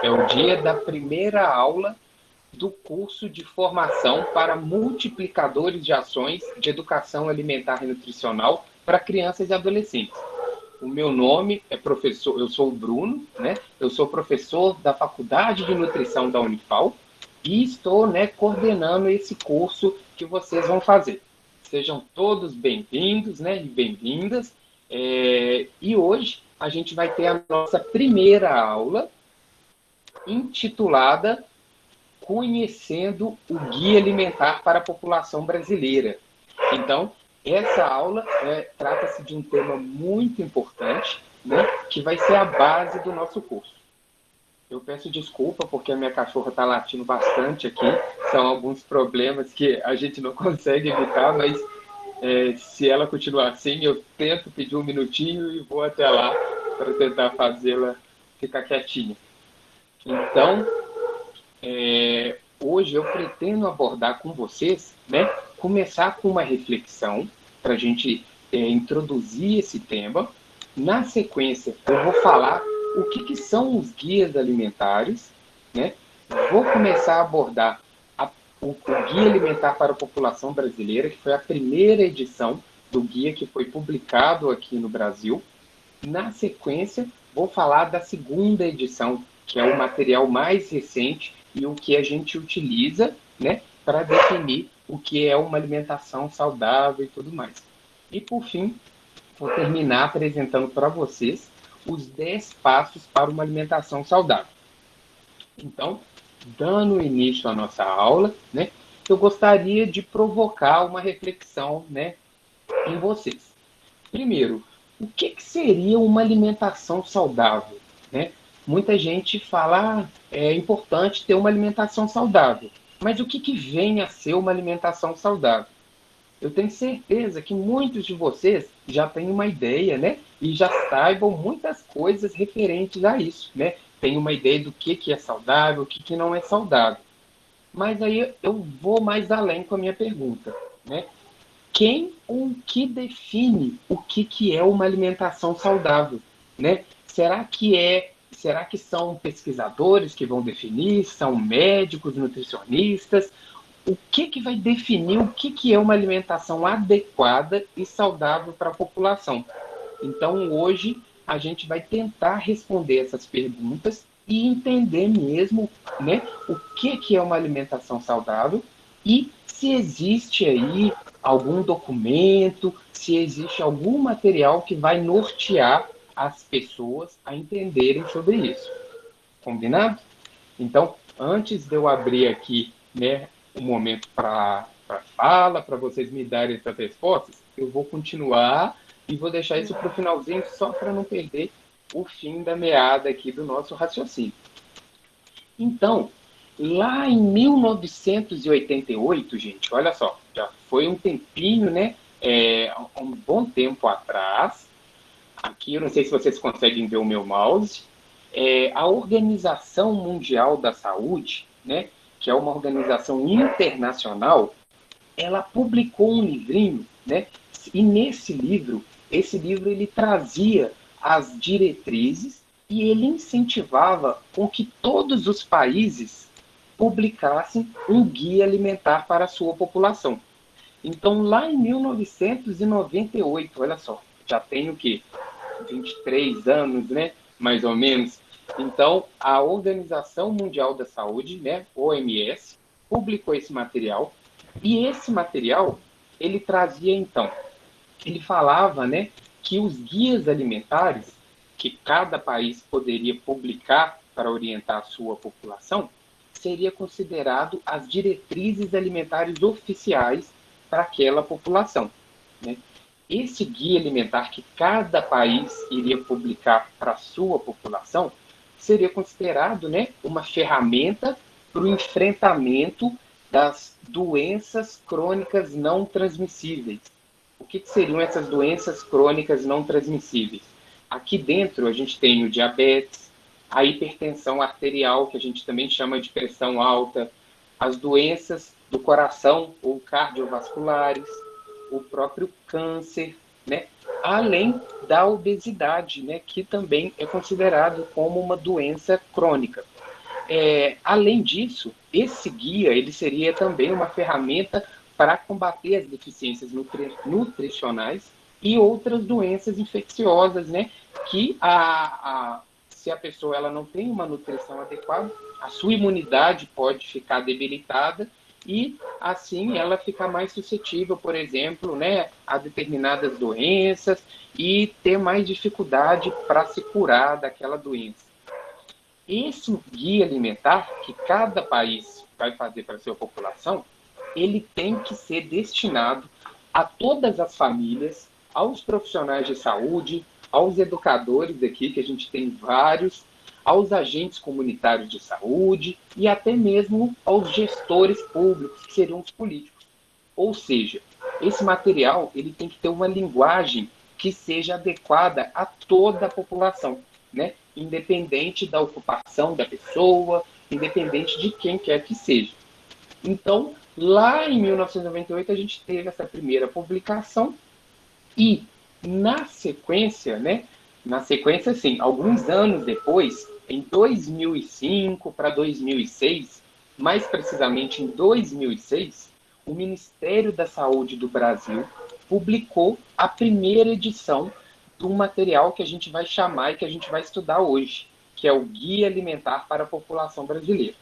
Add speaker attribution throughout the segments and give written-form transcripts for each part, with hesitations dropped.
Speaker 1: É o dia da primeira aula do curso de formação para multiplicadores de ações de educação alimentar e nutricional para crianças e adolescentes. O meu nome é professor, eu sou o Bruno, né? Eu sou professor da Faculdade de Nutrição da Unifal e estou, né, coordenando esse curso que vocês vão fazer. Sejam todos bem-vindos, né, e bem-vindas. E hoje a gente vai ter a nossa primeira aula intitulada Conhecendo o Guia Alimentar para a População Brasileira. Então, essa aula trata-se de um tema muito importante, né, que vai ser a base do nosso curso. Eu peço desculpa porque a minha cachorra está latindo bastante aqui. São alguns problemas que a gente não consegue evitar, mas se ela continuar assim, eu tento pedir um minutinho e vou até lá para tentar fazê-la ficar quietinha. Então, hoje eu pretendo abordar com vocês, né, começar com uma reflexão para a gente introduzir esse tema. Na sequência, eu vou falar o que são os guias alimentares, né? Vou começar a abordar o Guia Alimentar para a População Brasileira, que foi a primeira edição do guia que foi publicado aqui no Brasil. Na sequência, vou falar da segunda edição, que é o material mais recente e o que a gente utiliza, né, para definir o que é uma alimentação saudável e tudo mais. E, por fim, vou terminar apresentando para vocês os 10 passos para uma alimentação saudável. Então, dando início à nossa aula, né, eu gostaria de provocar uma reflexão, né, em vocês. Primeiro, o que seria uma alimentação saudável, né? Muita gente fala, é importante ter uma alimentação saudável, mas o que vem a ser uma alimentação saudável? Eu tenho certeza que muitos de vocês já têm uma ideia, né? E já saibam muitas coisas referentes a isso, né? Tem uma ideia do que é saudável, o que não é saudável. Mas aí eu vou mais além com a minha pergunta, né? Quem ou que define o que é uma alimentação saudável, né? Será que são pesquisadores que vão definir, são médicos, nutricionistas? O que vai definir o que é uma alimentação adequada e saudável para a população? Então, hoje, a gente vai tentar responder essas perguntas e entender mesmo, né, o que é uma alimentação saudável e se existe aí algum documento, se existe algum material que vai nortear as pessoas a entenderem sobre isso. Combinado? Então, antes de eu abrir aqui, né, um momento para fala, para vocês me darem essas respostas, eu vou continuar e vou deixar isso para o finalzinho só para não perder o fim da meada aqui do nosso raciocínio. Então, lá em 1988, gente, olha só, já foi um tempinho, né? Um bom tempo atrás. Aqui, eu não sei se vocês conseguem ver o meu mouse. A Organização Mundial da Saúde, né, que é uma organização internacional, ela publicou um livrinho, né? E esse livro ele trazia as diretrizes e ele incentivava com que todos os países publicassem um guia alimentar para a sua população. Então, lá em 1998, olha só, já tem o quê? 23 anos, né? Mais ou menos. Então, a Organização Mundial da Saúde, né, OMS, publicou esse material. E esse material, ele trazia, então, ele falava, né, que os guias alimentares que cada país poderia publicar para orientar a sua população seria considerado as diretrizes alimentares oficiais para aquela população, né? Esse guia alimentar que cada país iria publicar para a sua população seria considerado, né, uma ferramenta para o enfrentamento das doenças crônicas não transmissíveis. O que seriam essas doenças crônicas não transmissíveis? Aqui dentro a gente tem o diabetes, a hipertensão arterial, que a gente também chama de pressão alta, as doenças do coração ou cardiovasculares, o próprio câncer, né? Além da obesidade, né, que também é considerado como uma doença crônica. além disso, esse guia ele seria também uma ferramenta para combater as deficiências nutricionais e outras doenças infecciosas, né? Que se a pessoa ela não tem uma nutrição adequada, a sua imunidade pode ficar debilitada e, assim, ela fica mais suscetível, por exemplo, né, a determinadas doenças e ter mais dificuldade para se curar daquela doença. Esse guia alimentar que cada país vai fazer para a sua população, ele tem que ser destinado a todas as famílias, aos profissionais de saúde, aos educadores aqui, que a gente tem vários, aos agentes comunitários de saúde e até mesmo aos gestores públicos, que seriam os políticos. Ou seja, esse material ele tem que ter uma linguagem que seja adequada a toda a população, né? Independente da ocupação da pessoa, independente de quem quer que seja. Então, lá em 1998, a gente teve essa primeira publicação e, na sequência, sim, alguns anos depois, em 2005 para 2006, mais precisamente em 2006, o Ministério da Saúde do Brasil publicou a primeira edição de um material que a gente vai chamar e que a gente vai estudar hoje, que é o Guia Alimentar para a População Brasileira.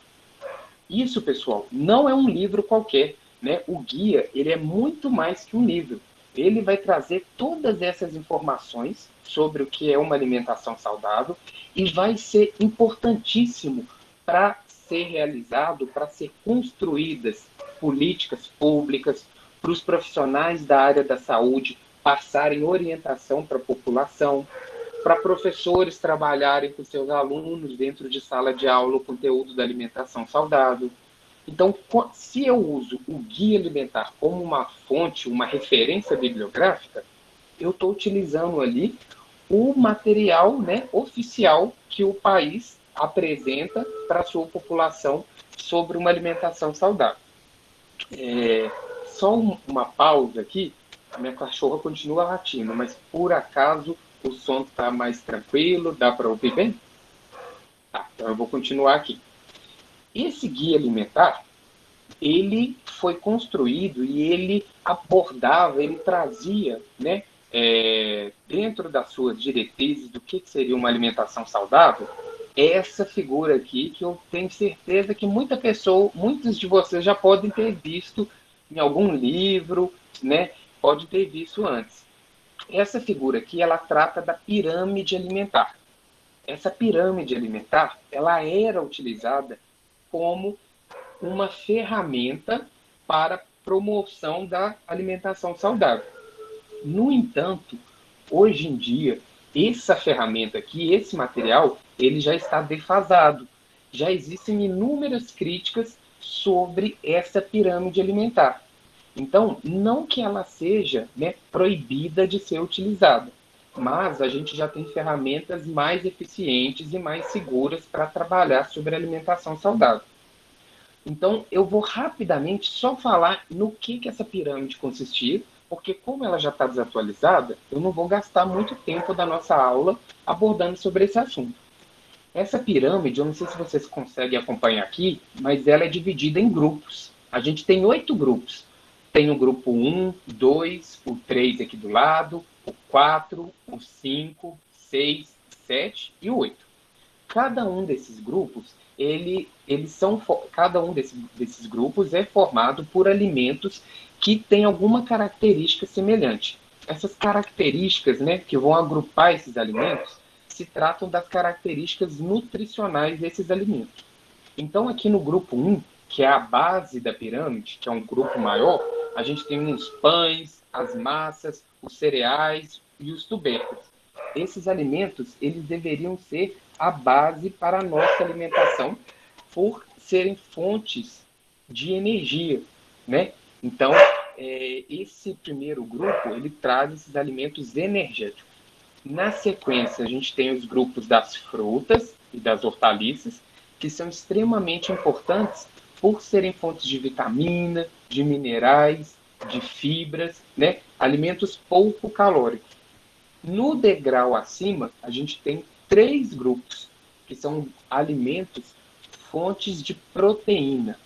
Speaker 1: Isso, pessoal, não é um livro qualquer, né? O guia, ele é muito mais que um livro. Ele vai trazer todas essas informações sobre o que é uma alimentação saudável e vai ser importantíssimo para ser realizado, para ser construídas políticas públicas, para os profissionais da área da saúde passarem orientação para a população, para professores trabalharem com seus alunos dentro de sala de aula o conteúdo da alimentação saudável. Então, se eu uso o guia alimentar como uma fonte, uma referência bibliográfica, eu estou utilizando ali o material, né, oficial que o país apresenta para a sua população sobre uma alimentação saudável. Só uma pausa aqui, a minha cachorra continua latindo, mas por acaso o som está mais tranquilo, dá para ouvir bem? Tá, então eu vou continuar aqui. Esse guia alimentar, ele foi construído e ele abordava, ele trazia, né, dentro das suas diretrizes do que seria uma alimentação saudável, essa figura aqui que eu tenho certeza que muitos de vocês já podem ter visto em algum livro, né, pode ter visto antes. Essa figura aqui, ela trata da pirâmide alimentar. Essa pirâmide alimentar, ela era utilizada como uma ferramenta para promoção da alimentação saudável. No entanto, hoje em dia, essa ferramenta aqui, esse material, ele já está defasado. Já existem inúmeras críticas sobre essa pirâmide alimentar. Então, não que ela seja, né, proibida de ser utilizada, mas a gente já tem ferramentas mais eficientes e mais seguras para trabalhar sobre alimentação saudável. Então, eu vou rapidamente só falar no que essa pirâmide consistia, porque como ela já está desatualizada, eu não vou gastar muito tempo da nossa aula abordando sobre esse assunto. Essa pirâmide, eu não sei se vocês conseguem acompanhar aqui, mas ela é dividida em grupos. A gente tem 8 grupos. Tem o grupo 1, 2, o 3 aqui do lado, o 4, o 5, 6, 7 e o 8. Cada um desses grupos, cada um desses grupos é formado por alimentos que têm alguma característica semelhante. Essas características, né, que vão agrupar esses alimentos, se tratam das características nutricionais desses alimentos. Então, aqui no grupo 1, que é a base da pirâmide, que é um grupo maior, a gente tem os pães, as massas, os cereais e os tubérculos. Esses alimentos, eles deveriam ser a base para a nossa alimentação, por serem fontes de energia, né? Então, esse primeiro grupo, ele traz esses alimentos energéticos. Na sequência, a gente tem os grupos das frutas e das hortaliças, que são extremamente importantes por serem fontes de vitamina, de minerais, de fibras, né? Alimentos pouco calóricos. No degrau acima, a gente tem 3 grupos, que são alimentos fontes de proteína.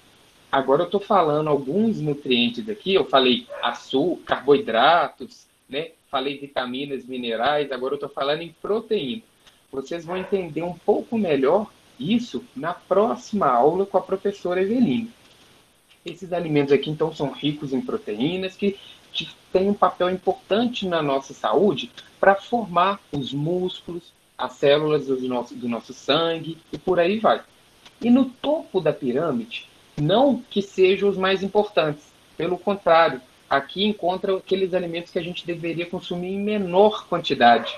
Speaker 1: Agora eu estou falando alguns nutrientes aqui, eu falei açúcar, carboidratos, né? Falei vitaminas, minerais, agora eu estou falando em proteína. Vocês vão entender um pouco melhor isso na próxima aula com a professora Eveline. Esses alimentos aqui, então, são ricos em proteínas que têm um papel importante na nossa saúde para formar os músculos, as células do nosso sangue e por aí vai. E no topo da pirâmide, não que sejam os mais importantes, pelo contrário, aqui encontra aqueles alimentos que a gente deveria consumir em menor quantidade.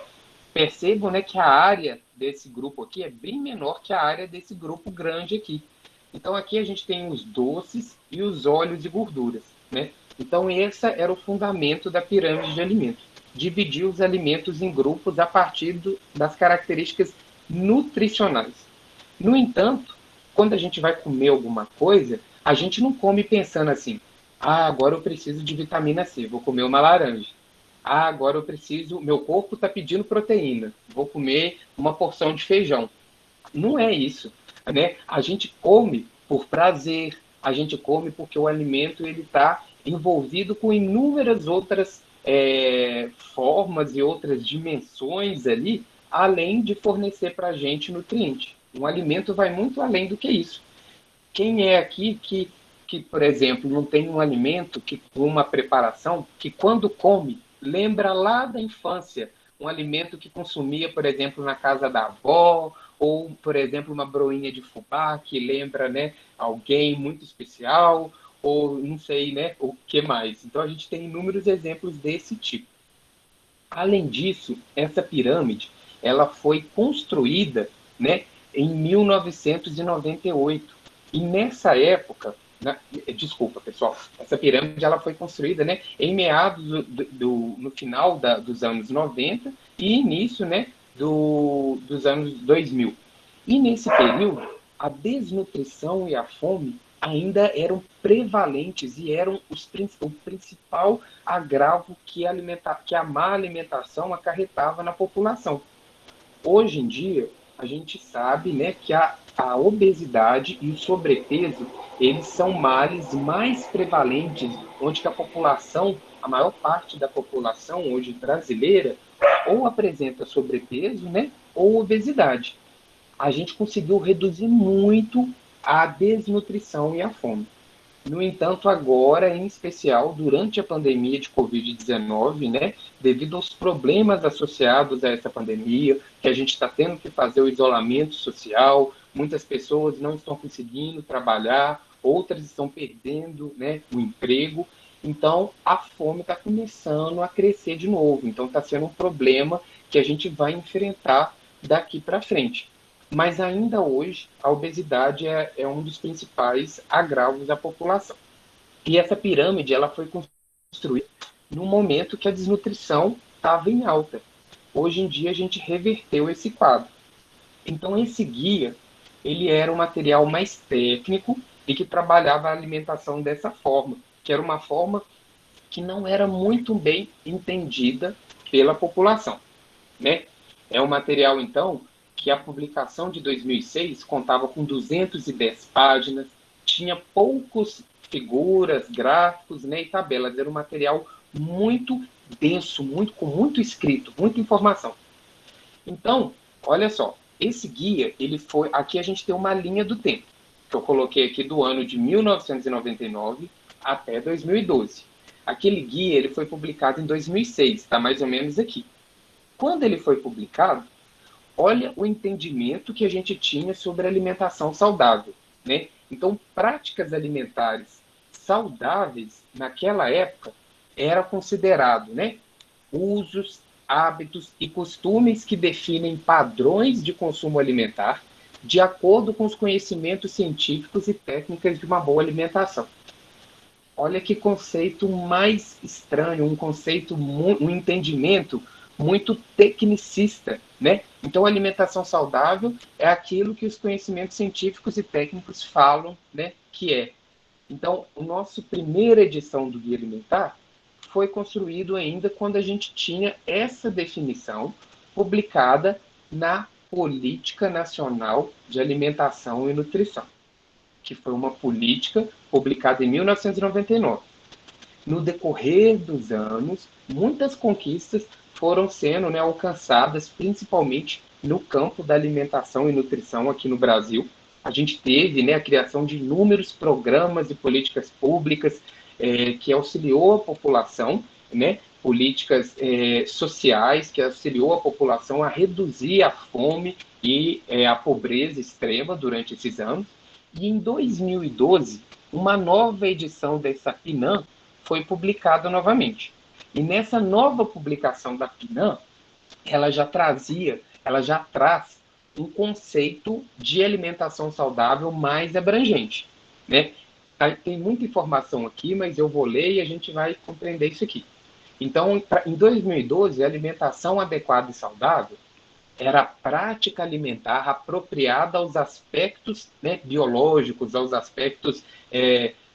Speaker 1: Percebam, né, que a área desse grupo aqui é bem menor que a área desse grupo grande aqui. Então aqui a gente tem os doces e os óleos e gorduras, né? Então esse era o fundamento da pirâmide de alimentos. Dividir os alimentos em grupos a partir das características nutricionais. No entanto, quando a gente vai comer alguma coisa, a gente não come pensando assim, agora eu preciso de vitamina C, vou comer uma laranja. Agora eu preciso, meu corpo está pedindo proteína, vou comer uma porção de feijão. Não é isso, né? A gente come por prazer, a gente come porque o alimento ele está envolvido com inúmeras outras formas e outras dimensões ali, além de fornecer para a gente nutriente. Um alimento vai muito além do que isso. Quem é aqui que, por exemplo, não tem um alimento, que uma preparação, que quando come, lembra lá da infância, um alimento que consumia, por exemplo, na casa da avó, ou, por exemplo, uma broinha de fubá, que lembra, né, alguém muito especial, ou não sei, né, o que mais. Então, a gente tem inúmeros exemplos desse tipo. Além disso, essa pirâmide, ela foi construída, né, em 1998. E nessa época, desculpa, pessoal, essa pirâmide ela foi construída, né, em meados no final dos anos 90 e início, né, dos anos 2000. E nesse período, a desnutrição e a fome ainda eram prevalentes e eram o principal agravo que a má alimentação acarretava na população. Hoje em dia, a gente sabe, né, que a obesidade e o sobrepeso, eles são males mais prevalentes, onde que a população, a maior parte da população hoje brasileira, ou apresenta sobrepeso, né, ou obesidade. A gente conseguiu reduzir muito a desnutrição e a fome. No entanto, agora, em especial, durante a pandemia de Covid-19, né, devido aos problemas associados a essa pandemia, que a gente está tendo que fazer o isolamento social, muitas pessoas não estão conseguindo trabalhar, outras estão perdendo, né, o emprego. Então, a fome está começando a crescer de novo. Então, está sendo um problema que a gente vai enfrentar daqui para frente. Mas ainda hoje, a obesidade é um dos principais agravos da população. E essa pirâmide ela foi construída no momento que a desnutrição estava em alta. Hoje em dia, a gente reverteu esse quadro. Então, esse guia ele era um material mais técnico e que trabalhava a alimentação dessa forma, que era uma forma que não era muito bem entendida pela população, né? É um material, então, que a publicação de 2006 contava com 210 páginas, tinha poucos figuras, gráficos, né, e tabelas. Era um material muito denso, com muito escrito, muita informação. Então, olha só, esse guia, ele foi... Aqui a gente tem uma linha do tempo, que eu coloquei aqui do ano de 1999 até 2012. Aquele guia, ele foi publicado em 2006, está mais ou menos aqui. Quando ele foi publicado, olha o entendimento que a gente tinha sobre alimentação saudável, né? Então, práticas alimentares saudáveis, naquela época, era considerado, né, usos, hábitos e costumes que definem padrões de consumo alimentar de acordo com os conhecimentos científicos e técnicas de uma boa alimentação. Olha que conceito mais estranho, um entendimento muito tecnicista, né? Então, alimentação saudável é aquilo que os conhecimentos científicos e técnicos falam, né, que é. Então, a nossa primeira edição do Guia Alimentar foi construído ainda quando a gente tinha essa definição publicada na Política Nacional de Alimentação e Nutrição. que foi uma política publicada em 1999. No decorrer dos anos, muitas conquistas foram sendo, né, alcançadas, principalmente no campo da alimentação e nutrição aqui no Brasil. A gente teve, né, a criação de inúmeros programas e políticas públicas que auxiliou a população, né, políticas sociais que auxiliou a população a reduzir a fome e a pobreza extrema durante esses anos. E em 2012, uma nova edição dessa PNAM foi publicada novamente. E nessa nova publicação da PNAM, ela já traz um conceito de alimentação saudável mais abrangente, né? Tem muita informação aqui, mas eu vou ler e a gente vai compreender isso aqui. Então, em 2012, a alimentação adequada e saudável era a prática alimentar apropriada aos aspectos, né, biológicos, aos aspectos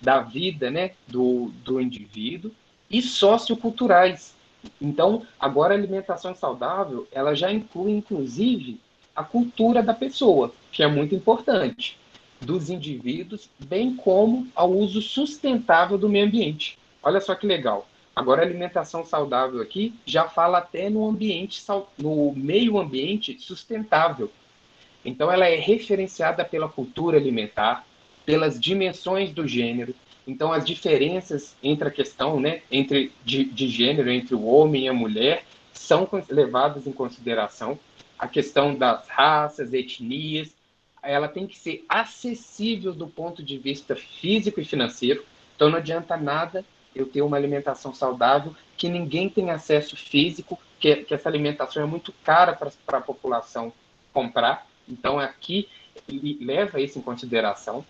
Speaker 1: da vida, né, do indivíduo e socioculturais. Então, agora a alimentação saudável, ela já inclui, inclusive, a cultura da pessoa, que é muito importante, dos indivíduos, bem como ao uso sustentável do meio ambiente. Olha só que legal. Agora, a alimentação saudável aqui já fala até no ambiente, no meio ambiente sustentável. Então, ela é referenciada pela cultura alimentar, pelas dimensões do gênero. Então, as diferenças entre a questão, né, de gênero, entre o homem e a mulher, são levadas em consideração. A questão das raças, etnias, ela tem que ser acessível do ponto de vista físico e financeiro. Então, não adianta nada eu ter uma alimentação saudável que ninguém tem acesso físico, que essa alimentação é muito cara para a população comprar. Então, aqui leva isso em consideração.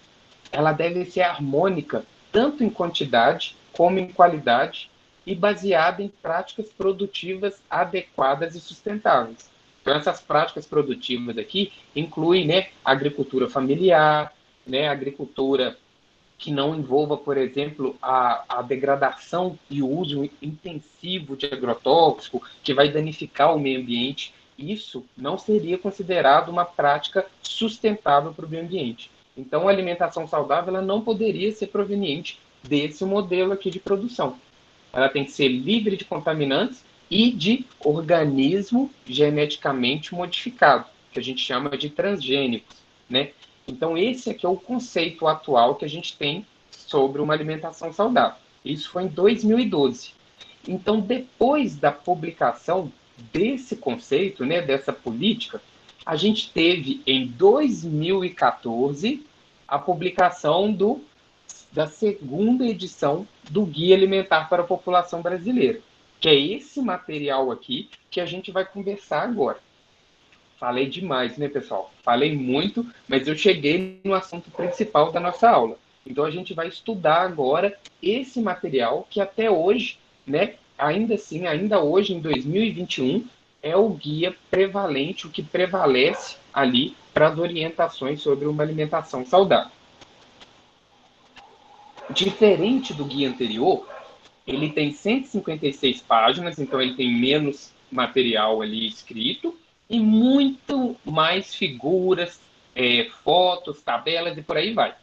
Speaker 1: Ela deve ser harmônica, tanto em quantidade como em qualidade, e baseada em práticas produtivas adequadas e sustentáveis. Então, essas práticas produtivas aqui incluem, né, agricultura familiar, né, agricultura que não envolva, por exemplo, a degradação e o uso intensivo de agrotóxico, que vai danificar o meio ambiente. Isso não seria considerado uma prática sustentável para o meio ambiente. Então, a alimentação saudável ela não poderia ser proveniente desse modelo aqui de produção. Ela tem que ser livre de contaminantes e de organismo geneticamente modificado, que a gente chama de transgênicos, né? Então, esse aqui é o conceito atual que a gente tem sobre uma alimentação saudável. Isso foi em 2012. Então, depois da publicação desse conceito, né, dessa política, a gente teve em 2014 a publicação da segunda edição do Guia Alimentar para a População Brasileira, que é esse material aqui que a gente vai conversar agora. Falei demais, né, pessoal? Falei muito, mas eu cheguei no assunto principal da nossa aula. Então, a gente vai estudar agora esse material que até hoje, né, ainda assim, ainda hoje, em 2021, é o guia prevalente, o que prevalece ali para as orientações sobre uma alimentação saudável. Diferente do guia anterior, ele tem 156 páginas, então ele tem menos material ali escrito e muito mais figuras, fotos, tabelas e por aí vai.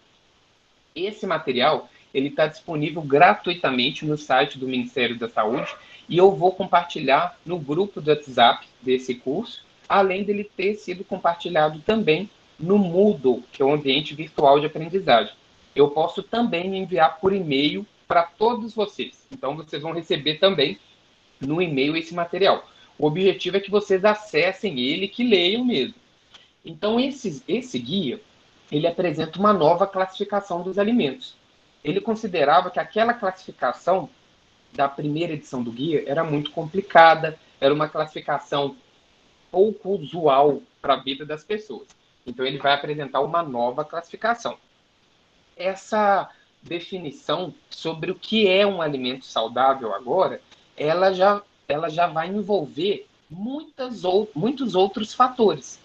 Speaker 1: Esse material ele está disponível gratuitamente no site do Ministério da Saúde e eu vou compartilhar no grupo do WhatsApp desse curso, além dele ter sido compartilhado também no Moodle, que é o ambiente virtual de aprendizagem. Eu posso também enviar por e-mail para todos vocês. Então, vocês vão receber também no e-mail esse material. O objetivo é que vocês acessem ele, que leiam mesmo. Então, esse guia, ele apresenta uma nova classificação dos alimentos. Ele considerava que aquela classificação da primeira edição do guia era muito complicada, era uma classificação pouco usual para a vida das pessoas. Então, ele vai apresentar uma nova classificação. Essa definição sobre o que é um alimento saudável agora, ela já vai envolver muitos outros fatores,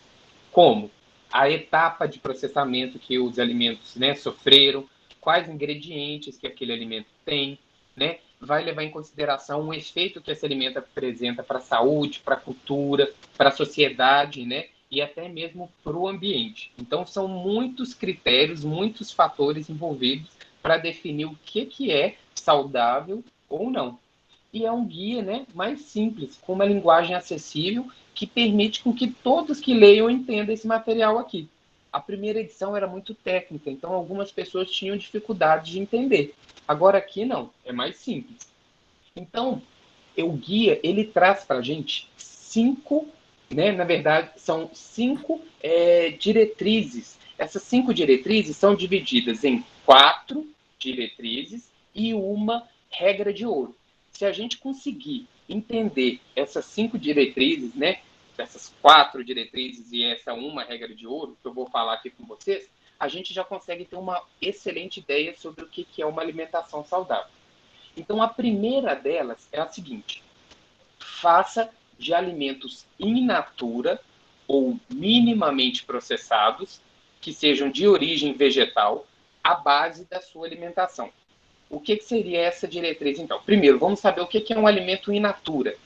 Speaker 1: como a etapa de processamento que os alimentos, né, sofreram, quais ingredientes que aquele alimento tem, né, vai levar em consideração o efeito que esse alimento apresenta para a saúde, para a cultura, para a sociedade, né, e até mesmo para o ambiente. Então, são muitos critérios, muitos fatores envolvidos para definir o que é saudável ou não. E é um guia, né, mais simples, com uma linguagem acessível, que permite com que todos que leiam entendam esse material aqui. A primeira edição era muito técnica, então algumas pessoas tinham dificuldade de entender. Agora aqui não, é mais simples. Então, o guia, ele traz para a gente 5, né, na verdade, são 5 diretrizes. Essas 5 diretrizes são divididas em 4 diretrizes e uma regra de ouro. Se a gente conseguir entender essas 5 diretrizes, né, essas 4 diretrizes e essa uma regra de ouro, que eu vou falar aqui com vocês, a gente já consegue ter uma excelente ideia sobre o que é uma alimentação saudável. Então, a primeira delas é a seguinte: faça de alimentos in natura ou minimamente processados, que sejam de origem vegetal, a base da sua alimentação. O que seria essa diretriz, então? Primeiro, vamos saber o que é um alimento in natura.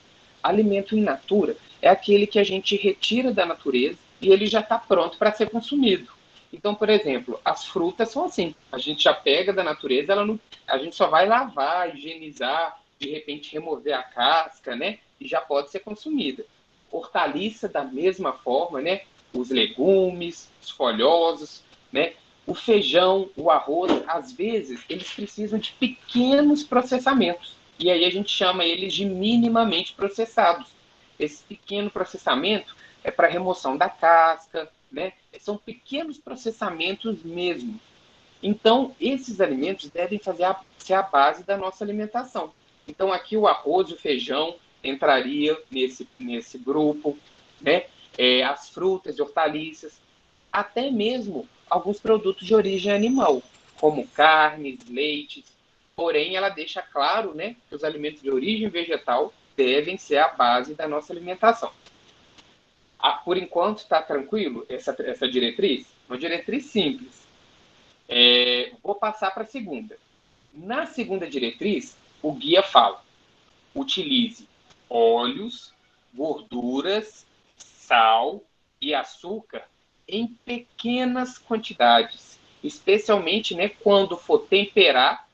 Speaker 1: Alimento in natura é aquele que a gente retira da natureza e ele já está pronto para ser consumido. Então, por exemplo, as frutas são assim. A gente já pega da natureza, a gente só vai lavar, higienizar, de repente remover a casca, né? E já pode ser consumida. Hortaliça, da mesma forma, né? Os legumes, os folhosos, né? O feijão, o arroz, às vezes, eles precisam de pequenos processamentos. E aí a gente chama eles de minimamente processados. Esse pequeno processamento é para remoção da casca, né? São pequenos processamentos mesmo. Então, esses alimentos devem ser a base da nossa alimentação. Então, aqui o arroz e o feijão entraria nesse grupo, né? As frutas e hortaliças, até mesmo alguns produtos de origem animal, como carnes, leites. Porém, ela deixa claro, né, que os alimentos de origem vegetal devem ser a base da nossa alimentação. Por enquanto, está tranquilo essa diretriz? Uma diretriz simples. Vou passar para a segunda. Na segunda diretriz, o guia fala: utilize óleos, gorduras, sal e açúcar em pequenas quantidades, especialmente, né, quando for temperar.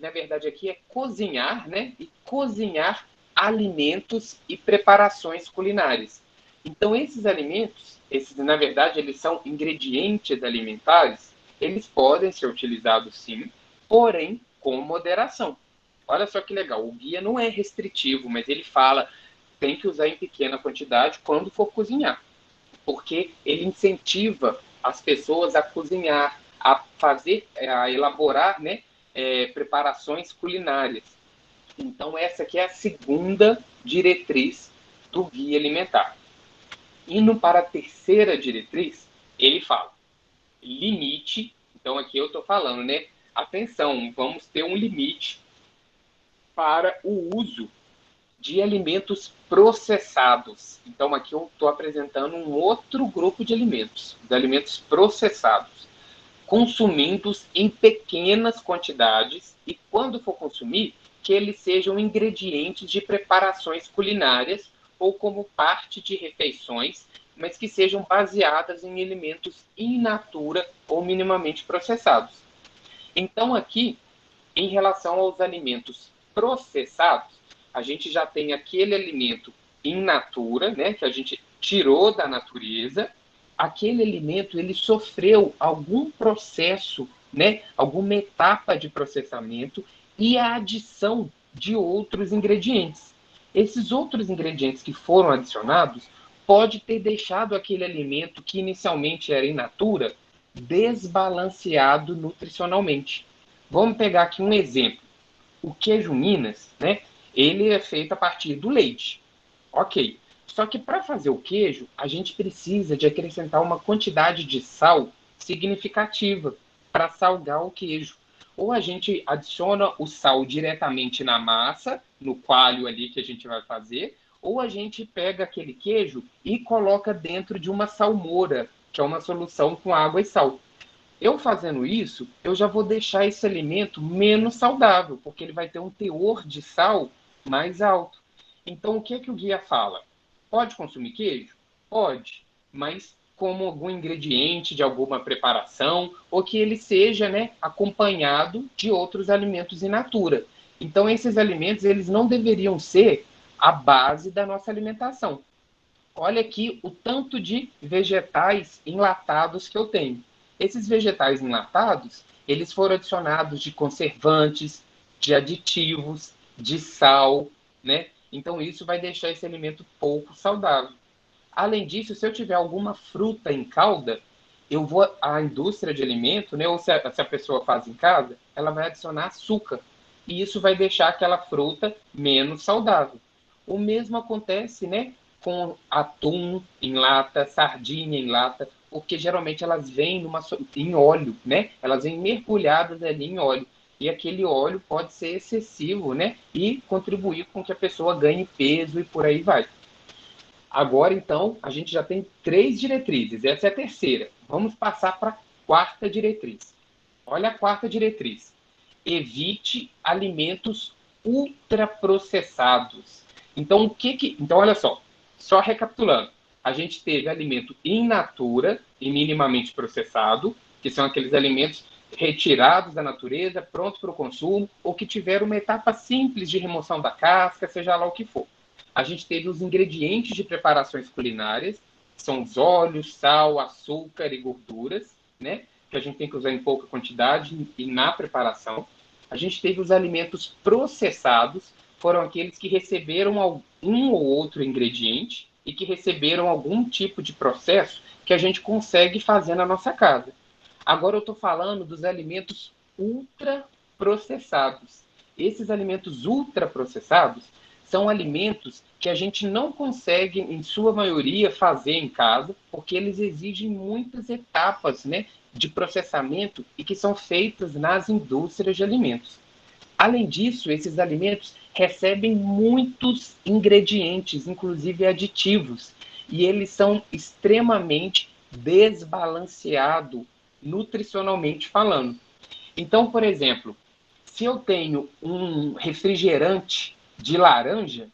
Speaker 1: Na verdade, aqui é cozinhar, né? E cozinhar alimentos e preparações culinárias. Então, esses alimentos, na verdade, eles são ingredientes alimentares, eles podem ser utilizados sim, porém com moderação. Olha só que legal, o guia não é restritivo, mas ele fala tem que usar em pequena quantidade quando for cozinhar, porque ele incentiva as pessoas a cozinhar, a fazer, a elaborar, né, preparações culinárias. Então essa aqui é a segunda diretriz do guia alimentar. Indo para a terceira diretriz, ele fala limite. Então aqui eu estou falando, né? Atenção, vamos ter um limite para o uso de alimentos processados. Então, aqui eu estou apresentando um outro grupo de alimentos processados, consumidos em pequenas quantidades e, quando for consumir, que eles sejam ingredientes de preparações culinárias ou como parte de refeições, mas que sejam baseadas em alimentos in natura ou minimamente processados. Então, aqui, em relação aos alimentos processados, a gente já tem aquele alimento in natura, né, que a gente tirou da natureza. Aquele alimento ele sofreu algum processo, né, alguma etapa de processamento e a adição de outros ingredientes. Esses outros ingredientes que foram adicionados pode ter deixado aquele alimento que inicialmente era in natura desbalanceado nutricionalmente. Vamos pegar aqui um exemplo. O queijo Minas, né? Ele é feito a partir do leite. Ok. Só que para fazer o queijo, a gente precisa de acrescentar uma quantidade de sal significativa para salgar o queijo. Ou a gente adiciona o sal diretamente na massa, no coalho ali que a gente vai fazer, ou a gente pega aquele queijo e coloca dentro de uma salmoura, que é uma solução com água e sal. Eu fazendo isso, eu já vou deixar esse alimento menos saudável, porque ele vai ter um teor de sal mais alto. Então, o que é que o guia fala? Pode consumir queijo? Pode, mas como algum ingrediente de alguma preparação, ou que ele seja, né, acompanhado de outros alimentos in natura. Então, esses alimentos, eles não deveriam ser a base da nossa alimentação. Olha aqui o tanto de vegetais enlatados que eu tenho. Esses vegetais enlatados, eles foram adicionados de conservantes, de aditivos, de sal, né? Então isso vai deixar esse alimento pouco saudável. Além disso, se eu tiver alguma fruta em calda, eu vou a indústria de alimento, né, ou se a pessoa faz em casa, ela vai adicionar açúcar. E isso vai deixar aquela fruta menos saudável. O mesmo acontece, né, com atum em lata, sardinha em lata, porque geralmente elas vêm em óleo, né? Elas vêm mergulhadas ali em óleo. E aquele óleo pode ser excessivo, né? E contribuir com que a pessoa ganhe peso e por aí vai. Agora, então, a gente já tem 3 diretrizes. Essa é a terceira. Vamos passar para a quarta diretriz. Olha a quarta diretriz. Evite alimentos ultraprocessados. Então, Então, olha só recapitulando. A gente teve alimento in natura e minimamente processado, que são aqueles alimentos retirados da natureza, prontos para o consumo, ou que tiveram uma etapa simples de remoção da casca, seja lá o que for. A gente teve os ingredientes de preparações culinárias, que são os óleos, sal, açúcar e gorduras, né? Que a gente tem que usar em pouca quantidade e na preparação. A gente teve os alimentos processados, foram aqueles que receberam um ou outro ingrediente e que receberam algum tipo de processo que a gente consegue fazer na nossa casa. Agora eu estou falando dos alimentos ultraprocessados. Esses alimentos ultraprocessados são alimentos que a gente não consegue, em sua maioria, fazer em casa, porque eles exigem muitas etapas, né, de processamento e que são feitas nas indústrias de alimentos. Além disso, esses alimentos recebem muitos ingredientes, inclusive aditivos, e eles são extremamente desbalanceados nutricionalmente falando. Então, por exemplo, se eu tenho um refrigerante de laranja,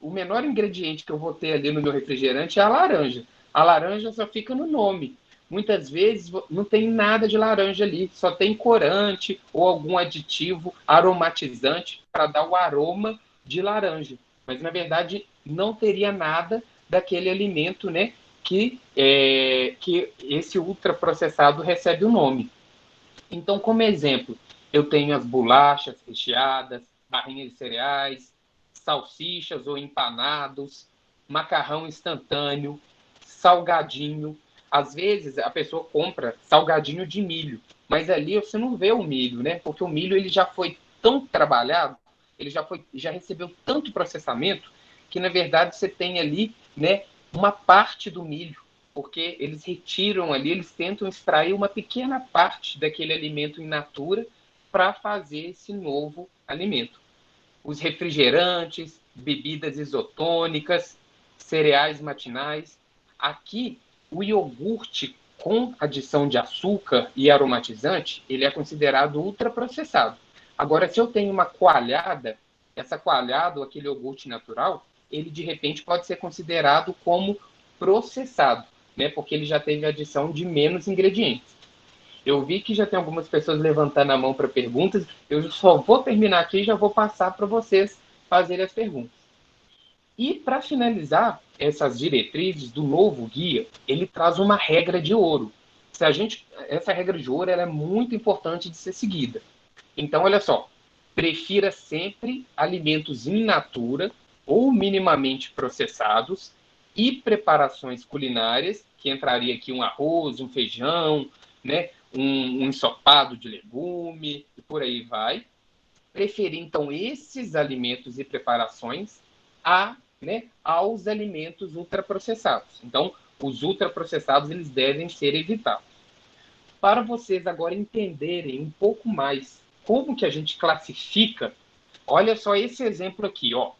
Speaker 1: o menor ingrediente que eu vou ter ali no meu refrigerante é a laranja. A laranja só fica no nome. Muitas vezes não tem nada de laranja ali, só tem corante ou algum aditivo aromatizante para dar o aroma de laranja. Mas na verdade não teria nada daquele alimento, né, que esse ultraprocessado recebe o nome. Então, como exemplo, eu tenho as bolachas recheadas, barrinhas de cereais, salsichas ou empanados, macarrão instantâneo, salgadinho. Às vezes a pessoa compra salgadinho de milho, mas ali você não vê o milho, né? Porque o milho ele já foi tão trabalhado, já recebeu tanto processamento que na verdade você tem ali, né, uma parte do milho, porque eles retiram ali, eles tentam extrair uma pequena parte daquele alimento in natura para fazer esse novo alimento. Os refrigerantes, bebidas isotônicas, cereais matinais. Aqui, o iogurte com adição de açúcar e aromatizante, ele é considerado ultraprocessado. Agora, se eu tenho uma coalhada, essa coalhada ou aquele iogurte natural, ele de repente pode ser considerado como processado, né? Porque ele já teve adição de menos ingredientes. Eu vi que já tem algumas pessoas levantando a mão para perguntas. Eu só vou terminar aqui e já vou passar para vocês fazerem as perguntas. E para finalizar essas diretrizes do novo guia, ele traz uma regra de ouro. Essa regra de ouro ela é muito importante de ser seguida. Então, olha só, prefira sempre alimentos in natura ou minimamente processados e preparações culinárias, que entraria aqui um arroz, um feijão, né, um ensopado de legume e por aí vai. Preferir, então, esses alimentos e preparações aos alimentos ultraprocessados. Então, os ultraprocessados eles devem ser evitados. Para vocês agora entenderem um pouco mais como que a gente classifica, olha só esse exemplo aqui, ó.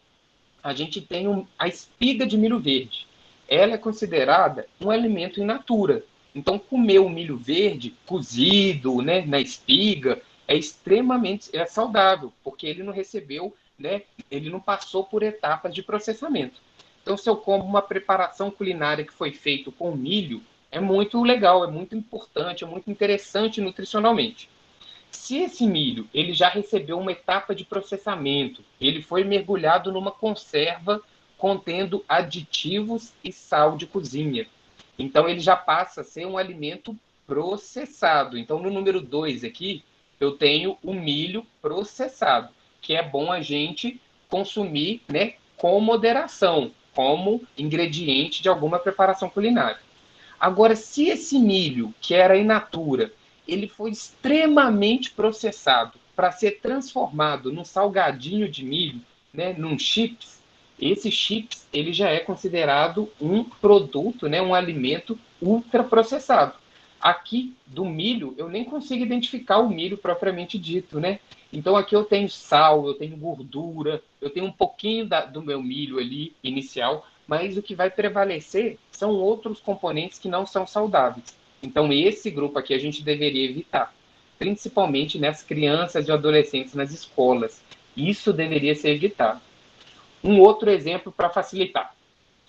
Speaker 1: A gente tem a espiga de milho verde. Ela é considerada um alimento in natura. Então, comer o milho verde cozido, né, na espiga, é extremamente saudável, porque ele não recebeu, né, ele não passou por etapas de processamento. Então, se eu como uma preparação culinária que foi feita com milho, é muito legal, é muito importante, é muito interessante nutricionalmente. Se esse milho ele já recebeu uma etapa de processamento, ele foi mergulhado numa conserva contendo aditivos e sal de cozinha. Então ele já passa a ser um alimento processado. Então no número 2 aqui, eu tenho o milho processado, que é bom a gente consumir, né, com moderação, como ingrediente de alguma preparação culinária. Agora, se esse milho, que era in natura, ele foi extremamente processado para ser transformado num salgadinho de milho, né, num chips, esse chips ele já é considerado um produto, né, um alimento ultraprocessado. Aqui do milho, eu nem consigo identificar o milho propriamente dito, né? Então aqui eu tenho sal, eu tenho gordura, eu tenho um pouquinho do meu milho ali inicial, mas o que vai prevalecer são outros componentes que não são saudáveis. Então esse grupo aqui a gente deveria evitar, principalmente nas crianças e adolescentes nas escolas. Isso deveria ser evitado. Um outro exemplo para facilitar.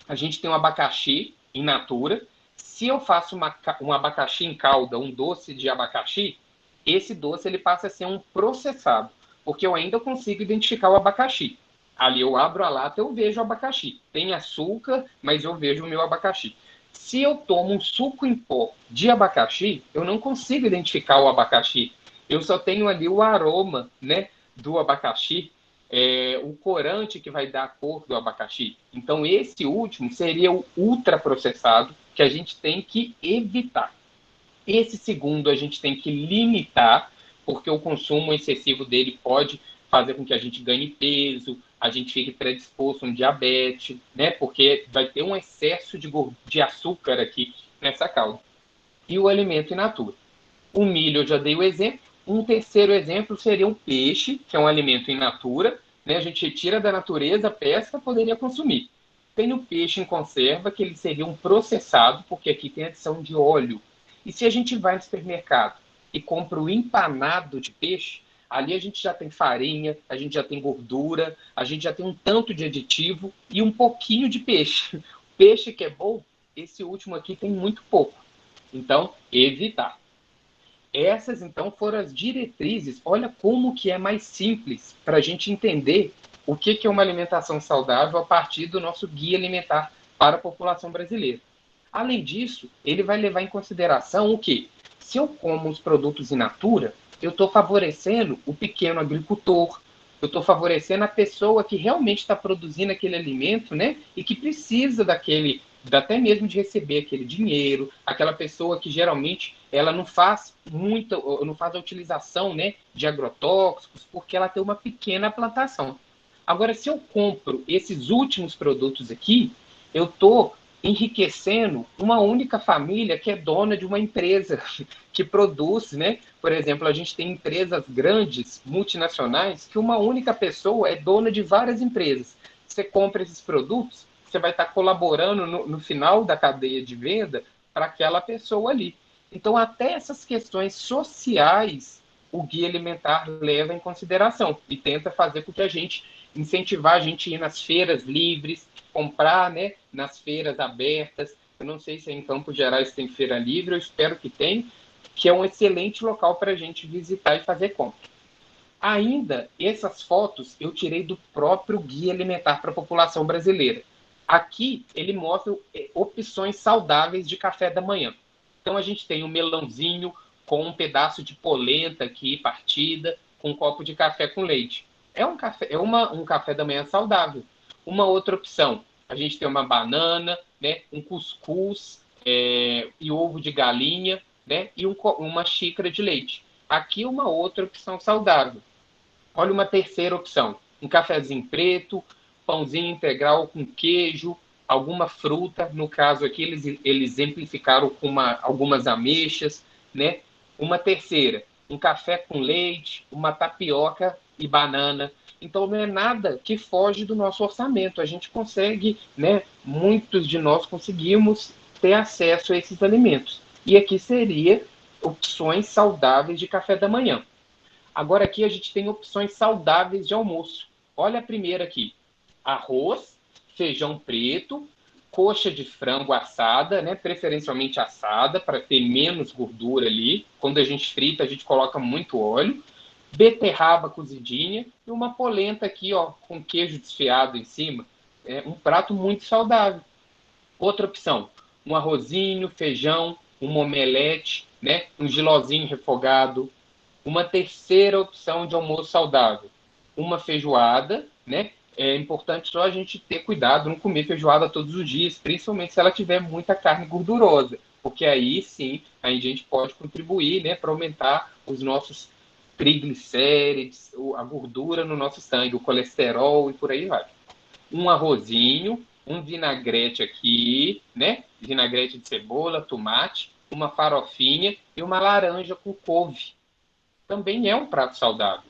Speaker 1: A gente tem um abacaxi in natura. Se eu faço um abacaxi em calda, um doce de abacaxi, esse doce ele passa a ser um processado, porque eu ainda consigo identificar o abacaxi. Ali eu abro a lata, eu vejo o abacaxi. Tem açúcar, mas eu vejo o meu abacaxi. Se eu tomo um suco em pó de abacaxi, eu não consigo identificar o abacaxi. Eu só tenho ali o aroma, né, do abacaxi, o corante que vai dar a cor do abacaxi. Então, esse último seria o ultraprocessado, que a gente tem que evitar. Esse segundo a gente tem que limitar, porque o consumo excessivo dele pode fazer com que a gente ganhe peso, a gente fique predisposto a um diabetes, né? Porque vai ter um excesso de açúcar aqui nessa calda. E o alimento in natura. O milho eu já dei o exemplo. Um terceiro exemplo seria o peixe, que é um alimento in natura, né? A gente retira da natureza, pesca, poderia consumir. Tem o peixe em conserva, que ele seria um processado, porque aqui tem adição de óleo. E se a gente vai no supermercado e compra o empanado de peixe, ali a gente já tem farinha, a gente já tem gordura, a gente já tem um tanto de aditivo e um pouquinho de peixe. Peixe que é bom, esse último aqui tem muito pouco. Então, evitar. Essas, então, foram as diretrizes. Olha como que é mais simples para a gente entender o que é uma alimentação saudável a partir do nosso guia alimentar para a população brasileira. Além disso, ele vai levar em consideração o quê? Se eu como os produtos in natura, eu estou favorecendo o pequeno agricultor, eu estou favorecendo a pessoa que realmente está produzindo aquele alimento, né? E que precisa até mesmo de receber aquele dinheiro, aquela pessoa que geralmente ela não faz a utilização, né, de agrotóxicos, porque ela tem uma pequena plantação. Agora, se eu compro esses últimos produtos aqui, eu estou enriquecendo uma única família que é dona de uma empresa que produz, né? Por exemplo, a gente tem empresas grandes, multinacionais, que uma única pessoa é dona de várias empresas. Você compra esses produtos, você vai estar colaborando no final da cadeia de venda para aquela pessoa ali. Então, até essas questões sociais, o guia alimentar leva em consideração e tenta fazer com que a gente incentivar a gente a ir nas feiras livres, comprar, né, nas feiras abertas. Eu não sei se em Campos Gerais tem feira livre, eu espero que tenha, que é um excelente local para a gente visitar e fazer compra. Ainda, essas fotos eu tirei do próprio Guia Alimentar para a População Brasileira. Aqui ele mostra opções saudáveis de café da manhã. Então a gente tem um melãozinho com um pedaço de polenta aqui partida, com um copo de café com leite. Um café da manhã saudável. Uma outra opção, a gente tem uma banana, né, um cuscuz e ovo de galinha, né, e uma xícara de leite. Aqui uma outra opção saudável. Olha uma terceira opção, um cafezinho preto, pãozinho integral com queijo, alguma fruta, no caso aqui eles exemplificaram com algumas ameixas, né? Uma terceira, um café com leite, uma tapioca e banana. Então não é nada que foge do nosso orçamento. A gente consegue, né? Muitos de nós conseguimos ter acesso a esses alimentos. E aqui seria opções saudáveis de café da manhã. Agora aqui a gente tem opções saudáveis de almoço. Olha a primeira aqui: arroz, feijão preto, coxa de frango assada, né? Preferencialmente assada, para ter menos gordura ali. Quando a gente frita, a gente coloca muito óleo. Beterraba cozidinha e uma polenta aqui, ó, com queijo desfiado em cima. É um prato muito saudável. Outra opção, um arrozinho, feijão, um omelete, né? Um gilozinho refogado. Uma terceira opção de almoço saudável, uma feijoada, né? É importante só a gente ter cuidado, não comer feijoada todos os dias, principalmente se ela tiver muita carne gordurosa, porque aí sim a gente pode contribuir, né, para aumentar os nossos triglicérides, a gordura no nosso sangue, o colesterol e por aí vai. Um arrozinho, um vinagrete aqui, né? Vinagrete de cebola, tomate, uma farofinha e uma laranja com couve. Também é um prato saudável.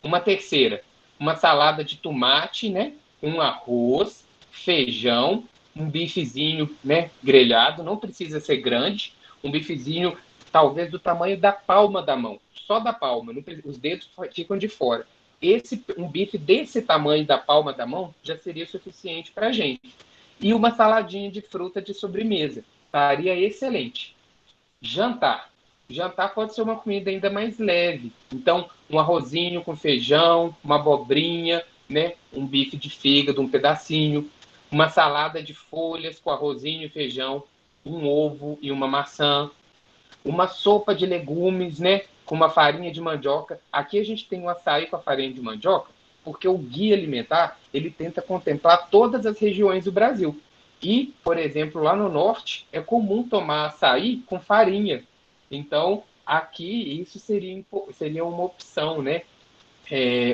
Speaker 1: Uma terceira, uma salada de tomate, né? Um arroz, feijão, um bifezinho, né? Grelhado, não precisa ser grande, um bifezinho talvez do tamanho da palma da mão, só da palma, os dedos ficam de fora. Um bife desse tamanho da palma da mão já seria suficiente para a gente. E uma saladinha de fruta de sobremesa, estaria excelente. Jantar. Jantar pode ser uma comida ainda mais leve. Então, um arrozinho com feijão, uma abobrinha, né? Um bife de fígado, um pedacinho, uma salada de folhas com arrozinho e feijão, um ovo e uma maçã, uma sopa de legumes, né? Com uma farinha de mandioca. Aqui a gente tem um açaí com a farinha de mandioca, porque o guia alimentar ele tenta contemplar todas as regiões do Brasil. E, por exemplo, lá no norte é comum tomar açaí com farinha. Então, aqui isso seria uma opção, né?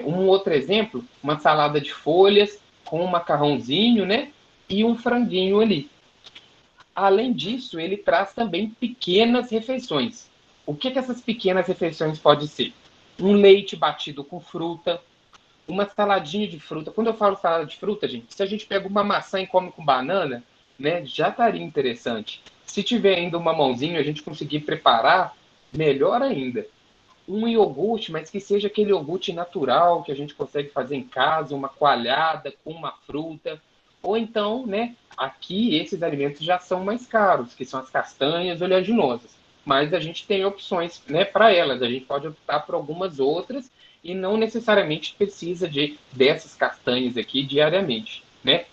Speaker 1: Um outro exemplo, uma salada de folhas com um macarrãozinho, né? E um franguinho ali. Além disso, ele traz também pequenas refeições. O que essas pequenas refeições podem ser? Um leite batido com fruta, uma saladinha de fruta. Quando eu falo salada de fruta, gente, se a gente pega uma maçã e come com banana, né, já estaria interessante. Se tiver ainda uma mãozinha, a gente conseguir preparar, melhor ainda. Um iogurte, mas que seja aquele iogurte natural que a gente consegue fazer em casa, uma coalhada com uma fruta. Ou então, né, aqui esses alimentos já são mais caros, que são as castanhas oleaginosas. Mas a gente tem opções, né, para elas. A gente pode optar por algumas outras e não necessariamente precisa dessas castanhas aqui diariamente, né?